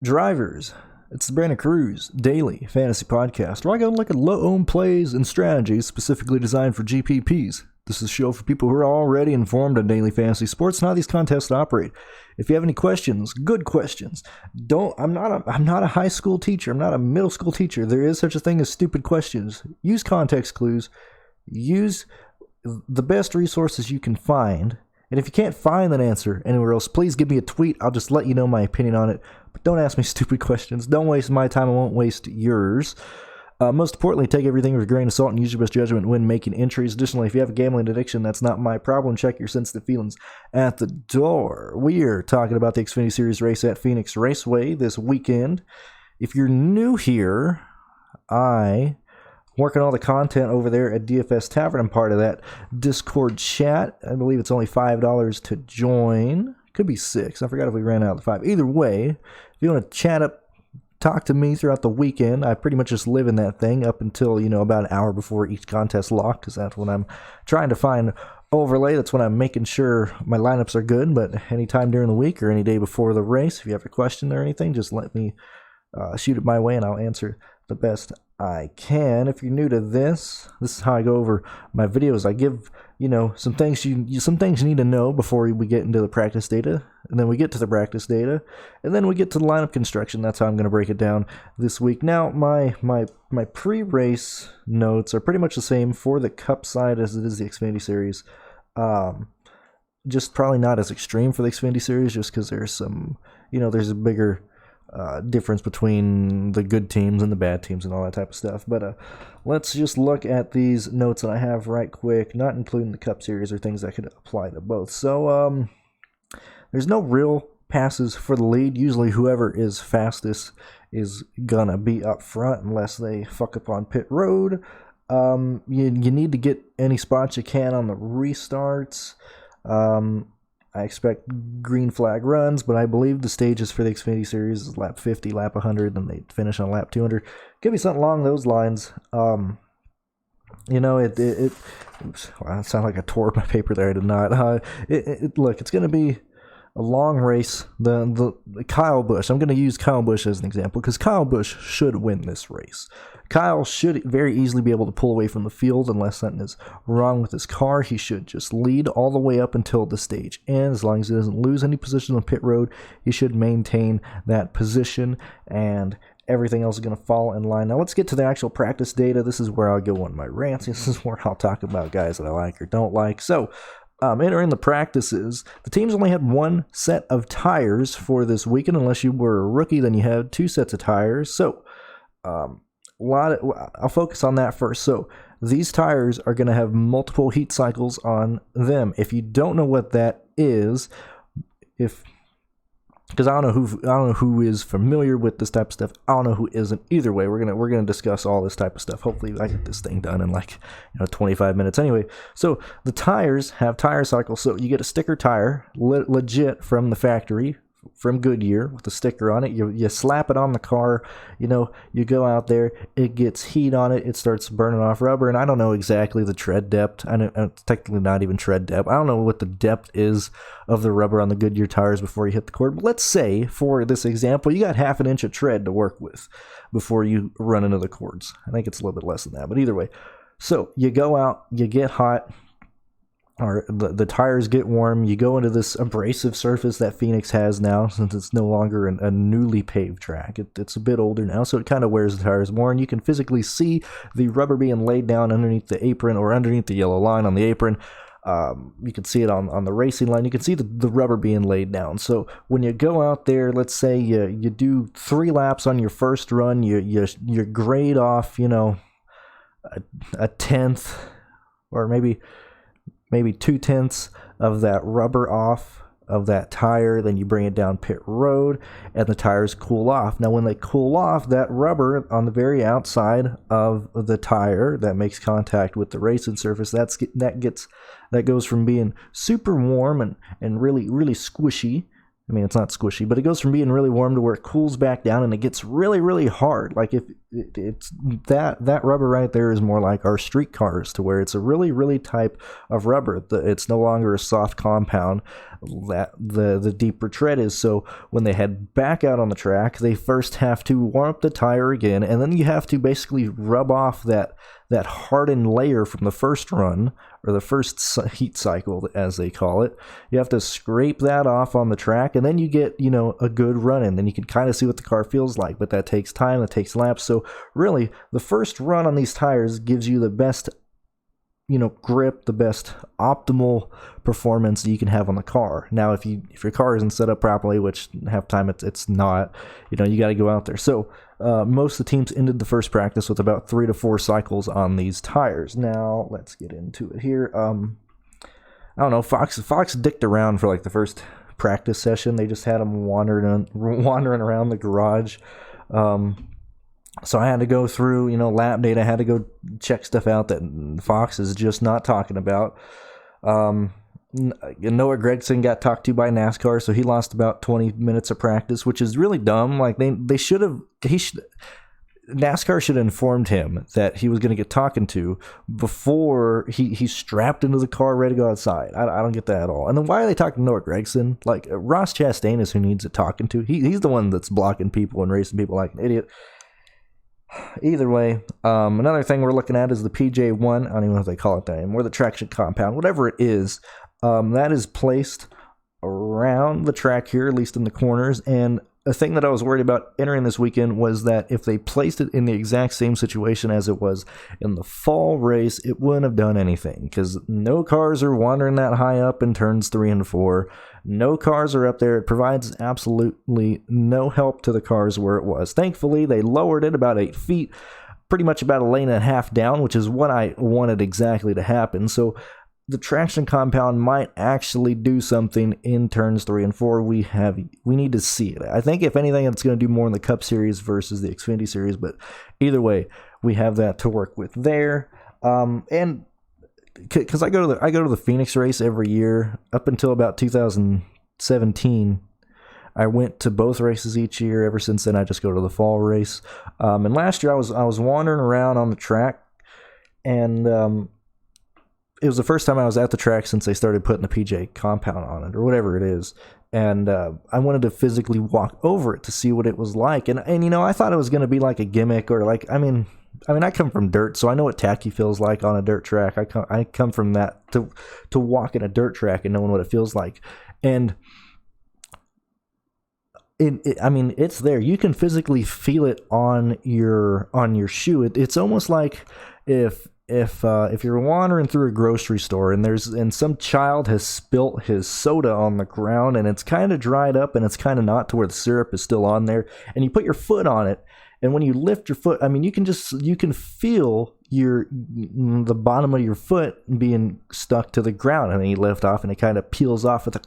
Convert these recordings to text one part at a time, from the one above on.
Drivers, it's the Brandon Cruz Daily Fantasy Podcast, where I go and look at low-owned plays and strategies specifically designed for GPPs. This is a show for people who are already informed on daily fantasy sports and how these contests operate. If you have any questions, good questions, I'm not a high school teacher. I'm not a middle school teacher. There is such a thing as stupid questions. Use context clues. Use the best resources you can find. And if you can't find an answer anywhere else, please give me a tweet. I'll just let you know my opinion on it. But don't ask me stupid questions. Don't waste my time. I won't waste yours. Most importantly, take everything with a grain of salt and use your best judgment when making entries. Additionally, if you have a gambling addiction, that's not my problem. Check your sensitive feelings at the door. We are talking about the Xfinity Series race at Phoenix Raceway this weekend. If you're new here, I'm working all the content over there at DFS Tavern. I'm part of that Discord chat. I believe it's only $5 to join. Could be $6. I forgot if we ran out of the $5. Either way, if you want to chat up, talk to me throughout the weekend. I pretty much just live in that thing up until, about an hour before each contest lock, because that's when I'm trying to find overlay. That's when I'm making sure my lineups are good. But anytime during the week or any day before the race, if you have a question or anything, just let me shoot it my way and I'll answer the best I can. If you're new to this is how I go over my videos. I give some things you need to know before we get into the practice data, and then we get to the practice data, and then we get to the lineup construction. That's how I'm going to break it down this week. Now my pre-race notes are pretty much the same for the Cup side as it is the Xfinity Series. Just probably not as extreme for the Xfinity Series, just because there's some there's a bigger difference between the good teams and the bad teams and all that type of stuff. But let's just look at these notes that I have right quick, not including the Cup Series or things that could apply to both. So there's no real passes for the lead. Usually whoever is fastest is gonna be up front unless they fuck up on pit road. You need to get any spots you can on the restarts. I expect green flag runs, but I believe the stages for the Xfinity Series is lap 50, lap 100, then they finish on lap 200. Could be something along those lines. Oops, well, it sounded like I tore my paper there. I did not. Look, it's going to be a long race. The Kyle Busch, I'm going to use Kyle Busch as an example because Kyle Busch should win this race. Kyle should very easily be able to pull away from the field unless something is wrong with his car. He should just lead all the way up until the stage ends. As long as he doesn't lose any position on pit road, he should maintain that position, and everything else is going to fall in line. Now let's get to the actual practice data. This is where I'll go on my rants. This is where I'll talk about guys that I like or don't like. So entering the practices, the teams only had one set of tires for this weekend. Unless you were a rookie, then you had two sets of tires. So I'll focus on that first. So these tires are going to have multiple heat cycles on them. If you don't know what that is, because I don't know who is familiar with this type of stuff. I don't know who isn't. Either way, we're gonna discuss all this type of stuff. Hopefully, I get this thing done in 25 minutes. Anyway, so the tires have tire cycles. So you get a sticker tire, legit from the factory, from Goodyear, with a sticker on it. You slap it on the car. You go out there. It gets heat on it. It starts burning off rubber. And I don't know exactly the tread depth. It's technically not even tread depth. I don't know what the depth is of the rubber on the Goodyear tires before you hit the cord. But let's say, for this example, you got half an inch of tread to work with before you run into the cords. I think it's a little bit less than that. But either way, so you go out, you get hot, or the tires get warm. You go into this abrasive surface that Phoenix has now, since it's no longer a newly paved track. It's a bit older now, so it kind of wears the tires more, and you can physically see the rubber being laid down underneath the apron or underneath the yellow line on the apron. You can see it on the racing line. You can see the rubber being laid down. So when you go out there, let's say you do 3 laps on your first run, you grade off, a tenth, or maybe 2/10 of that rubber off of that tire. Then you bring it down pit road and the tires cool off. Now when they cool off, that rubber on the very outside of the tire that makes contact with the racing surface, that goes from being super warm and really, really squishy. I mean, it's not squishy, but it goes from being really warm to where it cools back down and it gets really, really hard. Like if it's that rubber right there is more like our street cars, to where it's a really, really type of rubber. It's no longer a soft compound the deeper tread is. So when they head back out on the track, they first have to warm up the tire again, and then you have to basically rub off that hardened layer from the first run, or the first heat cycle, as they call it. You have to scrape that off on the track, and then you get, a good run in. Then you can kind of see what the car feels like, but that takes time, that takes laps. So really, the first run on these tires gives you the best, grip, the best optimal performance that you can have on the car. Now, if your car isn't set up properly, which half time it's not, you got to go out there. So most of the teams ended the first practice with about 3 to 4 cycles on these tires. Now let's get into it here. I don't know. Fox dicked around for like the first practice session. They just had him wandering around the garage. So I had to go through, lap data. I had to go check stuff out that Fox is just not talking about. Noah Gragson got talked to by NASCAR, so he lost about 20 minutes of practice, which is really dumb. Like NASCAR should have informed him that he was going to get talking to before he's strapped into the car ready to go outside. I don't get that at all. And then why are they talking to Noah Gragson? Like, Ross Chastain is who needs it talking to. He's the one that's blocking people and racing people like an idiot. Either way, another thing we're looking at is the PJ1. I don't even know if they call it that anymore. The traction compound, whatever it is, that is placed around the track here, at least in the corners. And a thing that I was worried about entering this weekend was that if they placed it in the exact same situation as it was in the fall race, it wouldn't have done anything, because no cars are wandering that high up in turns 3 and 4. No cars are up there. It provides absolutely no help to the cars where it was. Thankfully, they lowered it about 8 feet, pretty much about a lane and a half down, which is what I wanted exactly to happen. So the traction compound might actually do something in turns 3 and 4. We need to see it. I think if anything, it's going to do more in the Cup Series versus the Xfinity Series. But either way, we have that to work with there. And because I go to the Phoenix race every year up until about 2017. I went to both races each year. Ever since then, I just go to the fall race. And last year, I was wandering around on the track, and it was the first time I was at the track since they started putting the PJ compound on it, or whatever it is. And I wanted to physically walk over it to see what it was like. And I thought it was going to be like a gimmick, or like, I mean, I come from dirt, so I know what tacky feels like on a dirt track. I come from that to walk in a dirt track and knowing what it feels like. And it's there. You can physically feel it on your shoe. It's almost like if you're wandering through a grocery store and some child has spilt his soda on the ground, and it's kind of dried up and it's kind of not to where the syrup is still on there, and you put your foot on it, and when you lift your foot, you can feel the bottom of your foot being stuck to the ground, and then you lift off and it kind of peels off with a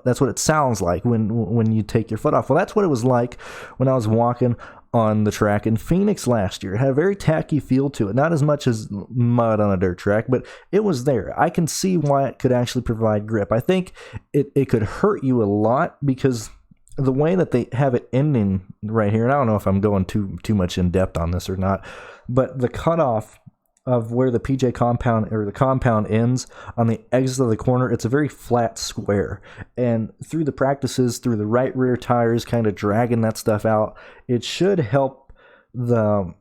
that's what it sounds like when you take your foot off. Well, that's what it was like when I was walking on the track in Phoenix last year. It had a very tacky feel to it. Not as much as mud on a dirt track, but it was there. I can see why it could actually provide grip. I think it could hurt you a lot, because the way that they have it ending right here, and I don't know if I'm going too much in depth on this or not, but the cutoff of where the PJ compound, or the compound, ends on the exit of the corner, it's a very flat square. And through the practices, through the right rear tires kind of dragging that stuff out, it should help the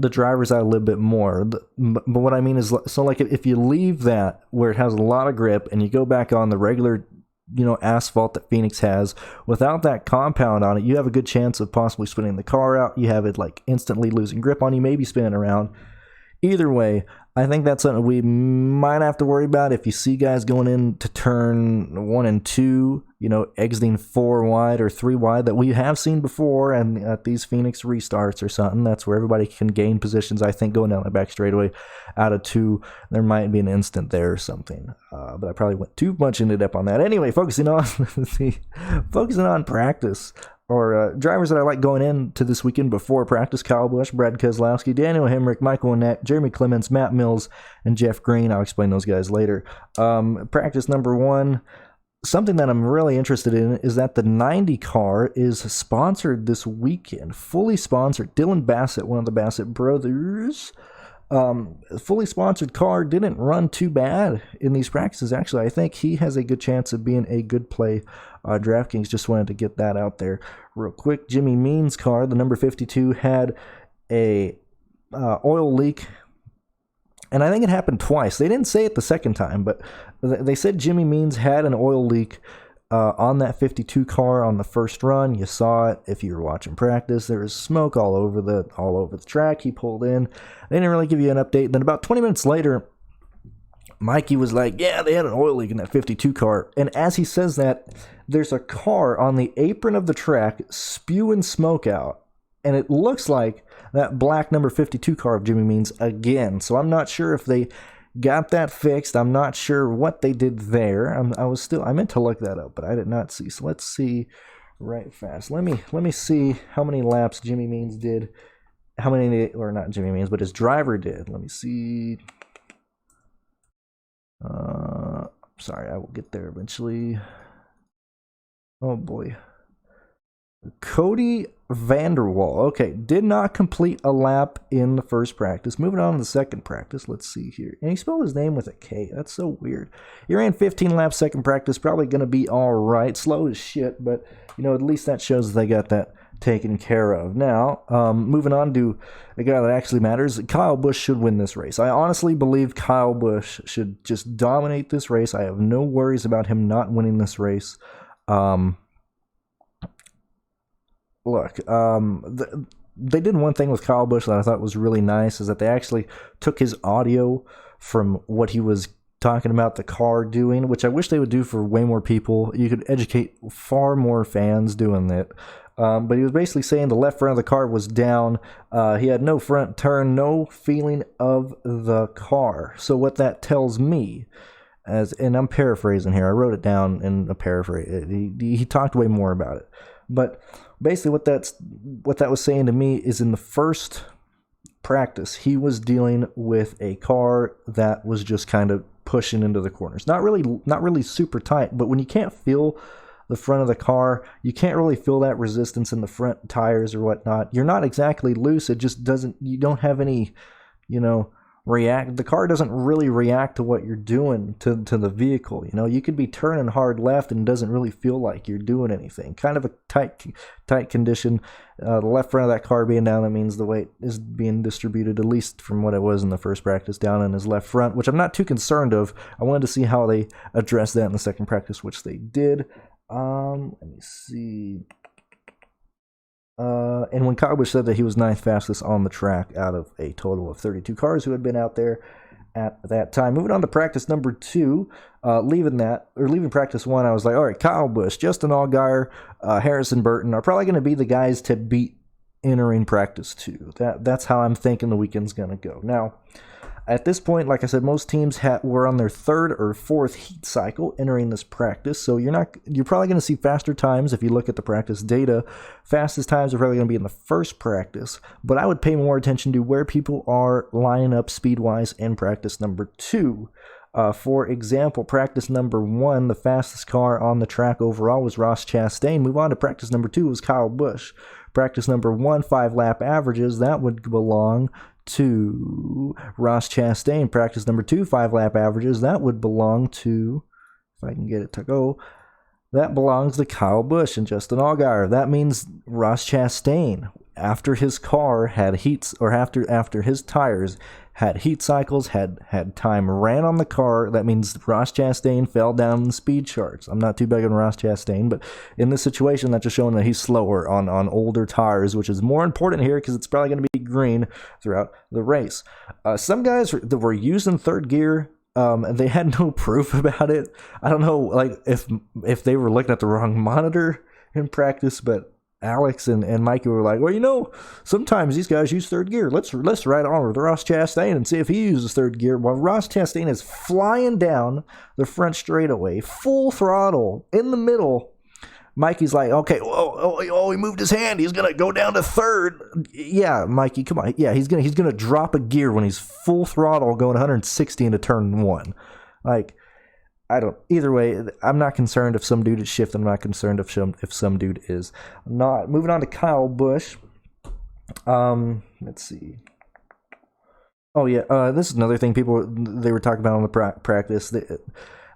drivers out a little bit more. But what I mean is, so like if you leave that where it has a lot of grip and you go back on the regular asphalt that Phoenix has, without that compound on it, you have a good chance of possibly spinning the car out. You have it like instantly losing grip on you, maybe spinning around. Either way, I think that's something we might have to worry about if you see guys going into turn 1 and 2, exiting 4 wide or 3 wide, that we have seen before, and at these Phoenix restarts or something, that's where everybody can gain positions. I think going down the back straightaway out of 2, there might be an instant there or something. But I probably went too much into depth on that. Anyway, focusing on practice. Or drivers that I like going into this weekend before practice: Kyle Busch, Brad Keselowski, Daniel Hemrick, Michael Annett, Jeremy Clements, Matt Mills, and Jeff Green. I'll explain those guys later. Practice number 1, something that I'm really interested in is that the 90 car is sponsored this weekend, fully sponsored. Dylan Bassett, one of the Bassett brothers, Fully sponsored car didn't run too bad in these practices. Actually, I think he has a good chance of being a good play. DraftKings just wanted to get that out there real quick. Jimmy Means' car, the number 52, had a oil leak, and I think it happened twice. They didn't say it the second time, but they said Jimmy Means had an oil leak on that 52 car on the first run. You saw it if you were watching practice. There was smoke all over the track. He pulled in. They didn't really give you an update. Then about 20 minutes later, Mikey was like, yeah, they had an oil leak in that 52 car. And as he says that, there's a car on the apron of the track spewing smoke out. And it looks like that black number 52 car of Jimmy Means again. So I'm not sure if they got that fixed. I'm not sure what they did there. I meant to look that up, but I did not see. So let's see right fast. Let me see how many laps Jimmy Means did. How many, or not Jimmy Means, but his driver did. Let me see. Sorry, I will get there eventually. Oh boy. Cody Vanderwall. Okay, did not complete a lap in the first practice. Moving on to the second practice. Let's see here. And he spelled his name with a K. That's so weird. He ran 15 laps second practice. Probably going to be all right. Slow as shit, but, at least that shows that they got that taken care of. Now, moving on to a guy that actually matters. Kyle Busch should win this race. I honestly believe Kyle Busch should just dominate this race. I have no worries about him not winning this race. Look, they did one thing with Kyle Busch that I thought was really nice, is that they actually took his audio from what he was talking about the car doing, which I wish they would do for way more people. You could educate far more fans doing that. But he was basically saying the left front of the car was down. He had no front turn, no feeling of the car. So what that tells me, and I'm paraphrasing here, I wrote it down in a paraphrase. He talked way more about it. But basically what that was saying to me is, in the first practice, he was dealing with a car that was just kind of pushing into the corners. Not really super tight, but when you can't feel the front of the car, you can't really feel that resistance in the front tires or whatnot. You're not exactly loose. It just doesn't, you don't have any, the car doesn't really react to what you're doing to the vehicle. You could be turning hard left and it doesn't really feel like you're doing anything. Kind of a tight condition. The left front of that car being down, that means the weight is being distributed, at least from what it was in the first practice, down in his left front, which I'm not too concerned of. I wanted to see how they addressed that in the second practice, which they did. Let me see. And when Kyle Busch said that he was ninth fastest on the track out of a total of 32 cars who had been out there at that time. Moving on to practice number 2, leaving practice 1, I was like, all right, Kyle Busch, Justin Allgaier, Harrison Burton are probably going to be the guys to beat entering practice 2. That's how I'm thinking the weekend's going to go. Now, at this point, like I said, most teams were on their third or fourth heat cycle entering this practice, so you're probably going to see faster times if you look at the practice data. Fastest times are probably going to be in the first practice, but I would pay more attention to where people are lining up speed-wise in practice number 2. For example, practice number 1, the fastest car on the track overall was Ross Chastain. Move on to practice number 2 was Kyle Busch. Practice number 1, 5-lap averages, that would belong to Ross Chastain. Practice number 2, 5-lap averages, that would belong to, if I can get it to go, that belongs to Kyle Busch and Justin Allgaier. That means Ross Chastain, after his car had heats, or after his tires had heat cycles, had time ran on the car, that means Ross Chastain fell down in the speed charts. I'm not too big on Ross Chastain, but in this situation, that's just showing that he's slower on older tires, which is more important here because it's probably going to be green throughout the race. Some guys that were using third gear, they had no proof about it. I don't know, like if they were looking at the wrong monitor in practice, but Alex and Mikey were like, well, sometimes these guys use third gear. Let's ride on with Ross Chastain and see if he uses third gear. While Ross Chastain is flying down the front straightaway, full throttle in the middle, Mikey's like, okay, he moved his hand. He's gonna go down to third. Yeah, Mikey, come on. Yeah, he's gonna drop a gear when he's full throttle going 160 into turn 1. Like, either way, I'm not concerned if some dude is shifting. I'm not concerned if some dude is not. Moving on to Kyle Busch. Let's see. Oh yeah, this is another thing they were talking about on the practice.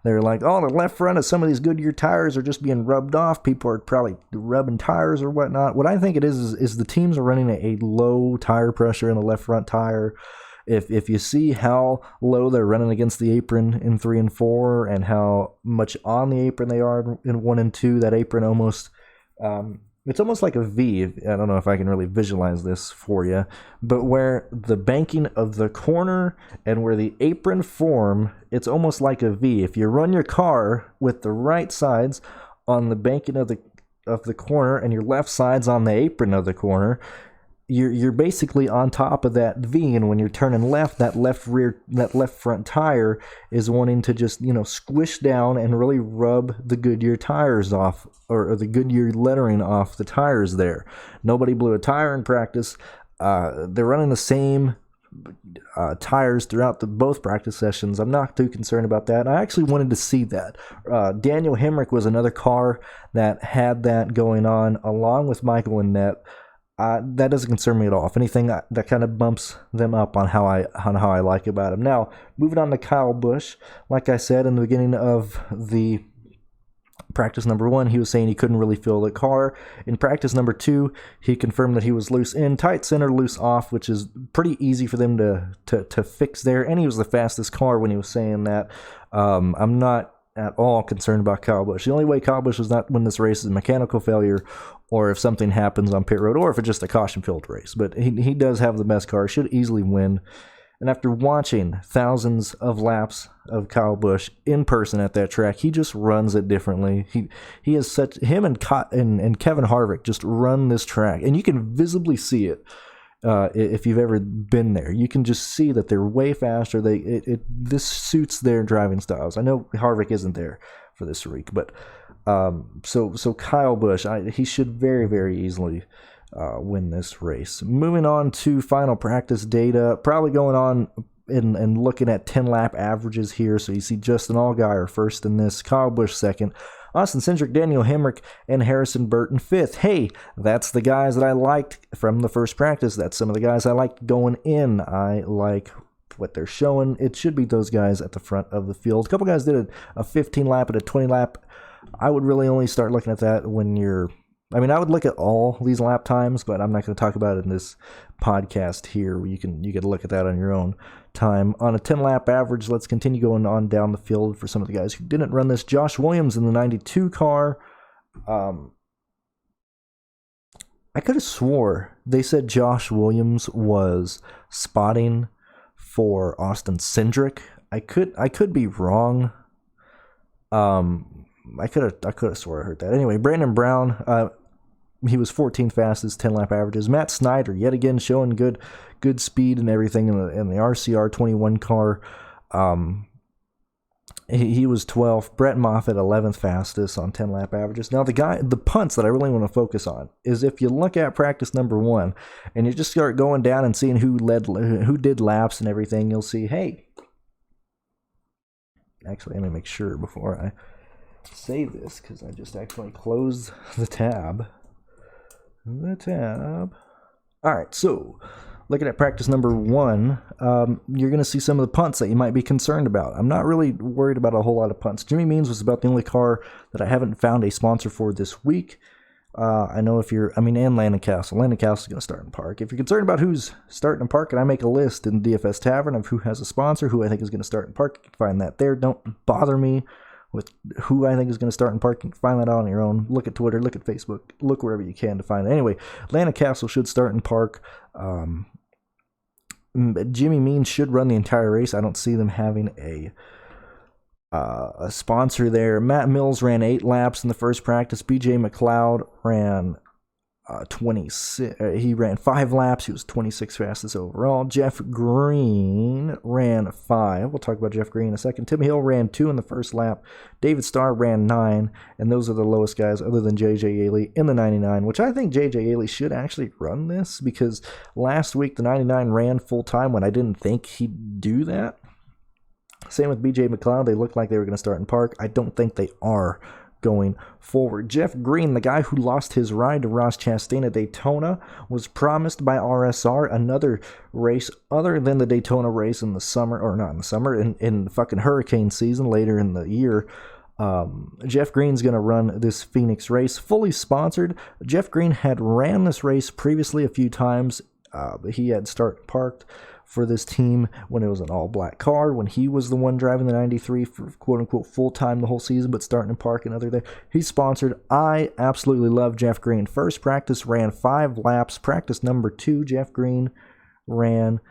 They're like, oh, the left front of some of these Goodyear tires are just being rubbed off. People are probably rubbing tires or whatnot. What I think it is the teams are running a low tire pressure in the left front tire. If you see how low they're running against the apron in 3 and 4, and how much on the apron they are in 1 and 2, that apron almost it's almost like a V. I don't know if I can really visualize this for you, but where the banking of the corner and where the apron form, it's almost like a V. If you run your car with the right sides on the banking of the corner and your left sides on the apron of the corner, you're basically on top of that V, and when you're turning left, that left front tire is wanting to just, squish down and really rub the Goodyear tires off, or the Goodyear lettering off the tires there. Nobody blew a tire in practice. They're running the same tires throughout both practice sessions. I'm not too concerned about that. I actually wanted to see that. Daniel Hemrick was another car that had that going on, along with Michael Annett. That doesn't concern me at all. If anything, that kind of bumps them up on how I like about him. Now, moving on to Kyle Busch. Like I said in the beginning of the practice number 1, he was saying he couldn't really feel the car. In practice number 2, he confirmed that he was loose in, tight center, loose off, which is pretty easy for them to fix there. And he was the fastest car when he was saying that. I'm not at all concerned about Kyle Busch. The only way Kyle Busch does not win this race is a mechanical failure, or if something happens on pit road, or if it's just a caution-filled race. But he does have the best car, should easily win. And after watching thousands of laps of Kyle Busch in person at that track, he just runs it differently. He is him and Kevin Harvick just run this track, and you can visibly see it. If you've ever been there, you can just see that they're way faster. This suits their driving styles. I know Harvick isn't there for this week, but so Kyle Busch, he should very, very easily win this race. Moving on to final practice data, probably going on and looking at 10-lap averages here. So you see Justin Allgaier first in this, Kyle Busch second, Austin Cindric, Daniel Hemrick, and Harrison Burton fifth. Hey, that's the guys that I liked from the first practice. That's some of the guys I liked going in. I like what they're showing. It should be those guys at the front of the field. A couple guys did a 15-lap and a 20-lap. I would really only start looking at that when I would look at all these lap times, but I'm not going to talk about it in this podcast here. You can look at that on your own time. On a 10-lap average, let's continue going on down the field for some of the guys who didn't run this. Josh Williams in the 92 car. I could have swore they said Josh Williams was spotting for Austin Cindric. I could be wrong. I could have swore I heard that. Anyway, Brandon Brown, he was 14th fastest, 10-lap averages. Matt Snyder, yet again, showing good speed and everything in the RCR 21 car. He was 12th. Brett Moffitt, 11th fastest on 10-lap averages. Now, the punts that I really want to focus on is if you look at practice number 1 and you just start going down and seeing who did laps and everything, you'll see, hey, actually, let me make sure before I save this, because I just actually closed the tab. All right, so looking at practice number 1, you're going to see some of the punts that you might be concerned about. I'm not really worried about a whole lot of punts. Jimmy Means was about the only car that I haven't found a sponsor for this week. I know and Landon Castle. Landon Castle is going to start in park. If you're concerned about who's starting in park, and I make a list in DFS Tavern of who has a sponsor, who I think is going to start in park, you can find that there. Don't bother me with who I think is going to start in park. You can find that out on your own. Look at Twitter, look at Facebook, look wherever you can to find it. Anyway, Landon Castle should start in park. Jimmy Means should run the entire race. I don't see them having a sponsor there. Matt Mills ran 8 laps in the first practice. BJ McLeod ran 26. He ran 5 laps. He was 26 fastest overall. Jeff Green ran 5. We'll talk about Jeff Green in a second. Tim Hill ran 2 in the first lap. David Starr ran 9, and those are the lowest guys other than JJ Ailey in the 99, which I think JJ Ailey should actually run this, because last week the 99 ran full time when I didn't think he'd do that. Same with BJ McLeod. They looked like they were going to start in park. I don't think they are going forward. Jeff Green, the guy who lost his ride to Ross Chastain at Daytona, was promised by RSR another race other than the Daytona race in the summer, or not in the summer, in fucking hurricane season later in the year. Jeff Green's going to run this Phoenix race, fully sponsored. Jeff Green had ran this race previously a few times. He had start parked for this team when it was an all-black car, when he was the one driving the 93 for quote-unquote full-time the whole season, but starting to park and other there. He's sponsored. I absolutely love Jeff Green. First practice ran 5 laps. Practice number 2, Jeff Green ran.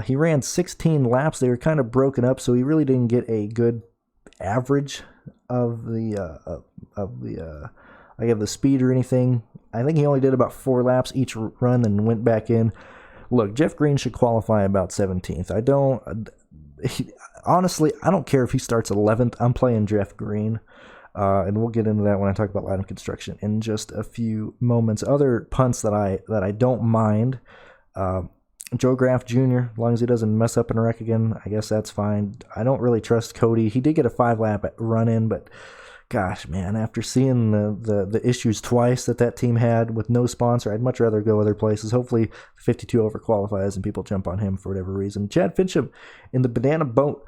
He ran 16 laps. They were kind of broken up, so he really didn't get a good average of the speed or anything. I think he only did about 4 laps each run and went back in. Look, Jeff Green should qualify about 17th. Honestly, I don't care if he starts 11th. I'm playing Jeff Green, and we'll get into that when I talk about lineup construction in just a few moments. Other punts that I don't mind. Joe Graff Jr., as long as he doesn't mess up and wreck again, I guess that's fine. I don't really trust Cody. He did get a 5-lap run-in, but gosh, man, after seeing the issues twice that team had with no sponsor, I'd much rather go other places. Hopefully, 52 overqualifies and people jump on him for whatever reason. Chad Fincham in the Banana Boat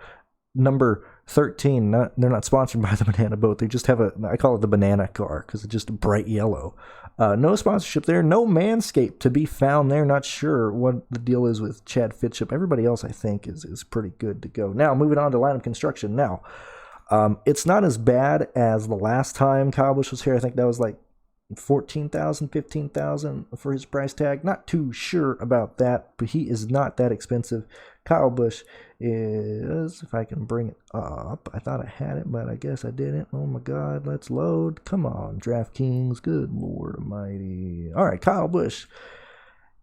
number 13. They're not sponsored by the Banana Boat. They just have I call it the Banana Car because it's just bright yellow. No sponsorship there. No Manscaped to be found there. Not sure what the deal is with Chad Fincham. Everybody else, I think, is pretty good to go. Now, moving on to lineup construction. Now, it's not as bad as the last time Kyle Busch was here. I think that was like $14,000, $15,000 for his price tag. Not too sure about that, but he is not that expensive. Kyle Busch is, if I can bring it up, I thought I had it, but I guess I didn't. Oh my God, let's load. Come on, DraftKings. Good Lord Almighty. All right, Kyle Busch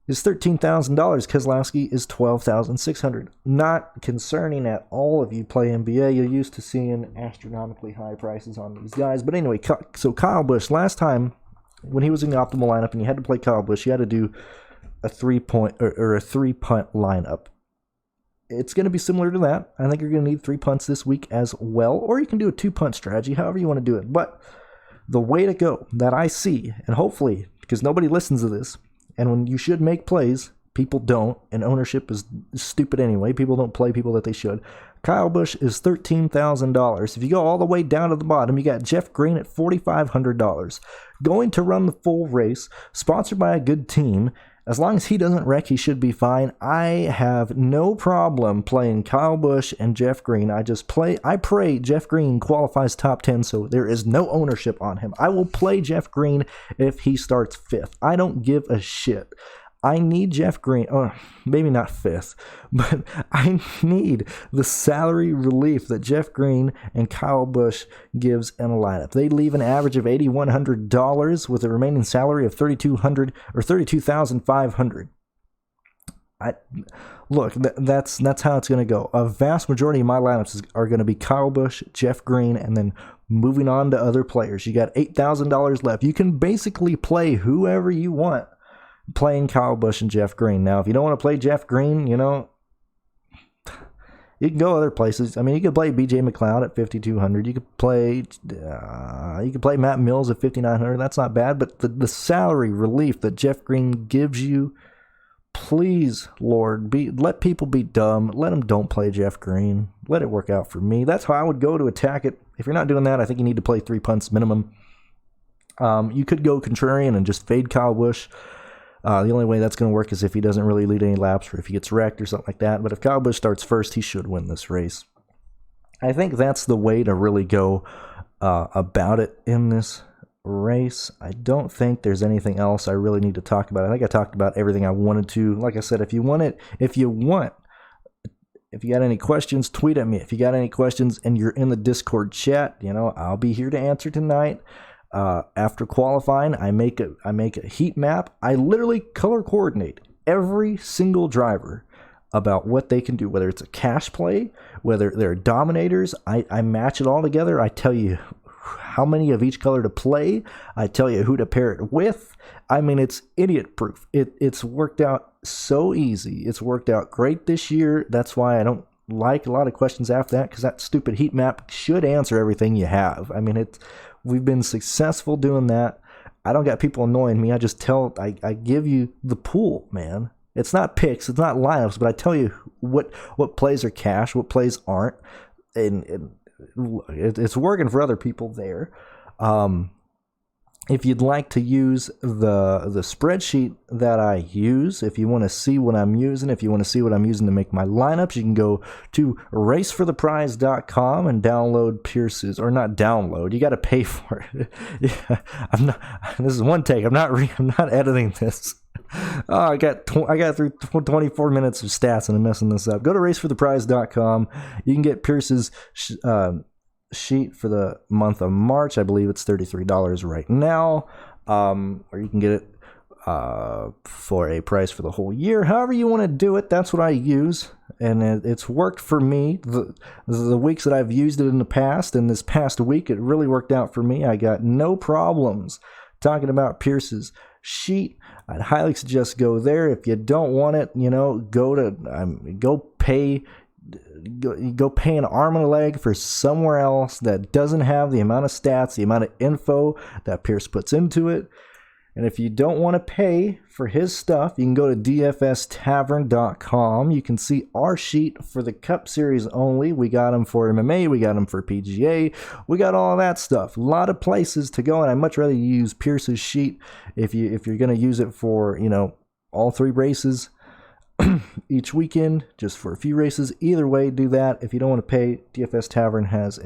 is $13,000. Keselowski is $12,600. Not concerning at all if you play NBA. You're used to seeing astronomically high prices on these guys. But anyway, so Kyle Busch, last time when he was in the optimal lineup and you had to play Kyle Busch, you had to do a 3-point or a 3-punt lineup. It's going to be similar to that. I think you're going to need 3 punts this week as well, or you can do a 2-punt strategy, however you want to do it. But the way to go that I see, and hopefully, because nobody listens to this, and when you should make plays, people don't, and ownership is stupid anyway. People don't play people that they should. Kyle Busch is $13,000. If you go all the way down to the bottom, you got Jeff Green at $4,500. Going to run the full race, sponsored by a good team. As long as he doesn't wreck, he should be fine. I have no problem playing Kyle Busch and Jeff Green. I pray Jeff Green qualifies top 10, so there is no ownership on him. I will play Jeff Green if he starts 5th. I don't give a shit. I need Jeff Green, maybe not 5th, but I need the salary relief that Jeff Green and Kyle Busch gives in a lineup. They leave an average of $8,100 with a remaining salary of $3,200 or $32,500. Look, that's how it's going to go. A vast majority of my lineups are going to be Kyle Busch, Jeff Green, and then moving on to other players. You got $8,000 left. You can basically play whoever you want playing Kyle Busch and Jeff Green. Now, if you don't want to play Jeff Green, you can go other places. I mean, you could play BJ McLeod at $5,200. You could play Matt Mills at $5,900. That's not bad. But the salary relief that Jeff Green gives you, please, Lord, let people be dumb. Let them don't play Jeff Green. Let it work out for me. That's how I would go to attack it. If you're not doing that, I think you need to play 3 punts minimum. You could go contrarian and just fade Kyle Busch. The only way that's going to work is if he doesn't really lead any laps or if he gets wrecked or something like that. But if Kyle Busch starts first, he should win this race. I think that's the way to really go about it in this race. I don't think there's anything else I really need to talk about. I think I talked about everything I wanted to. Like I said, if you got any questions, tweet at me. If you got any questions and you're in the Discord chat, I'll be here to answer tonight. After qualifying, I make a heat map. I literally color coordinate every single driver about what they can do, whether it's a cash play, whether they're dominators. I match it all together. I tell you how many of each color to play. I tell you who to pair it with. I mean, it's idiot proof. It's worked out so easy. It's worked out great this year. That's why I don't like a lot of questions after that, because that stupid heat map should answer everything you have. I mean, We've been successful doing that. I don't got people annoying me. I just I give you the pool, man. It's not picks, it's not lineups, but I tell you what plays are cash, what plays aren't, and it's working for other people there. If you'd like to use the spreadsheet that I use, if you want to see what I'm using, if you want to see what I'm using to make my lineups, you can go to racefortheprize.com and download Pierce's, or not download, you got to pay for it. Yeah, this is one take. I'm not editing this. Oh, I got through 24 minutes of stats and I'm messing this up. Go to racefortheprize.com. You can get Pierce's sheet for the month of March. I believe it's $33 right now, or you can get it for a price for the whole year. However you want to do it, that's what I use, and it's worked for me. The weeks that I've used it in the past, and this past week it really worked out for me. I got no problems talking about Pierce's sheet. I'd highly suggest go there. If you don't want it, go pay an arm and a leg for somewhere else that doesn't have the amount of stats, the amount of info that Pierce puts into it. And if you don't want to pay for his stuff, you can go to dfstavern.com. You can see our sheet for the Cup Series only. We got them for MMA, we got them for PGA, we got all of that stuff. A lot of places to go, and I'd much rather use Pierce's sheet if you're going to use it for, all 3 races each weekend, just for a few races. Either way, do that. If you don't want to pay, DFS Tavern has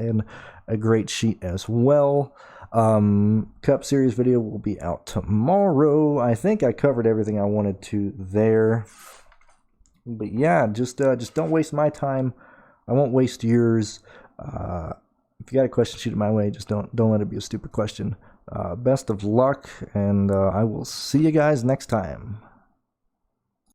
a great sheet as well. Cup Series video will be out tomorrow. I think I covered everything I wanted to there. But yeah, just don't waste my time. I won't waste yours. If you got a question, shoot it my way. Just don't let it be a stupid question. Best of luck, and I will see you guys next time.